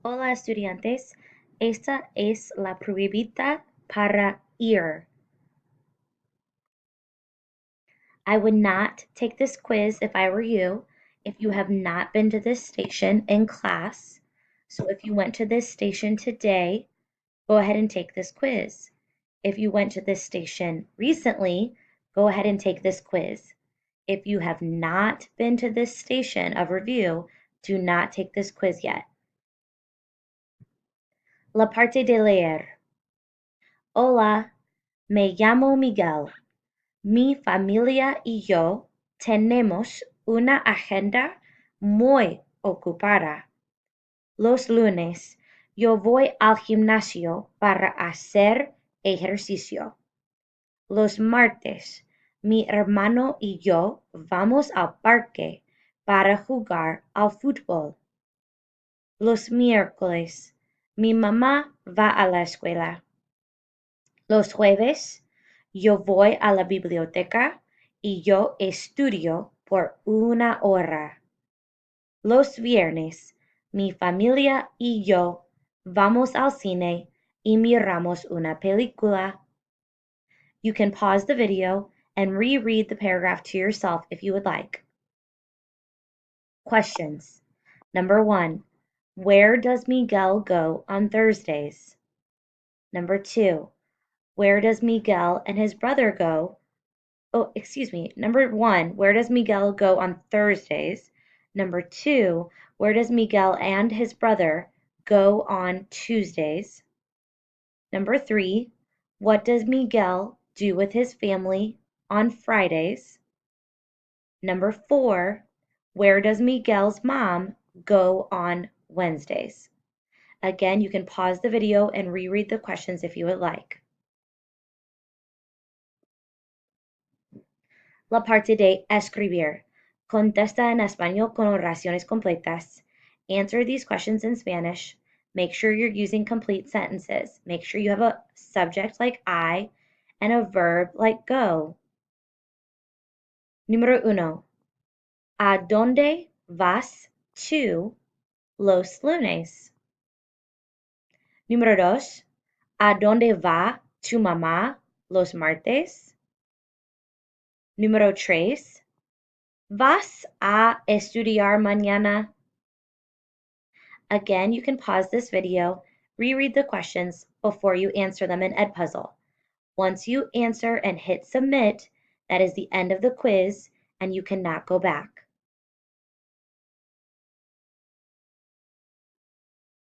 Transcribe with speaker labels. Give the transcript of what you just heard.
Speaker 1: Hola estudiantes, esta es la pruebita para ir. I would not take this quiz if I were you, if you have not been to this station in class. So if you went to this station today, go ahead and take this quiz. If you went to this station recently, go ahead and take this quiz. If you have not been to this station of review, do not take this quiz yet. La parte de leer. Hola, me llamo Miguel. Mi familia y yo tenemos una agenda muy ocupada. Los lunes yo voy al gimnasio para hacer ejercicio. Los martes mi hermano y yo vamos al parque para jugar al fútbol. Los miércoles mi mamá va a la escuela. Los jueves yo voy a la biblioteca y yo estudio por 1 hora. Los viernes mi familia y yo vamos al cine y miramos una película. You can pause the video and reread the paragraph to yourself if you would like. Questions. Number 1. Where does Miguel go on Thursdays? Number 2. Where does Miguel and his brother go? Number 1, where does Miguel go on Thursdays? Number 2, where does Miguel and his brother go on Tuesdays? Number 3, what does Miguel do with his family on Fridays? Number 4, where does Miguel's mom go on Wednesdays? Again, you can pause the video and reread the questions if you would like. La parte de escribir. Contesta en español con oraciones completas. Answer these questions in Spanish. Make sure you're using complete sentences. Make sure you have a subject like I and a verb like go. Número 1. ¿A dónde vas tú los lunes? Número 2. ¿A dónde va tu mamá los martes? Número 3. ¿Vas a estudiar mañana? Again, you can pause this video, reread the questions before you answer them in Edpuzzle. Once you answer and hit submit, that is the end of the quiz and you cannot go back.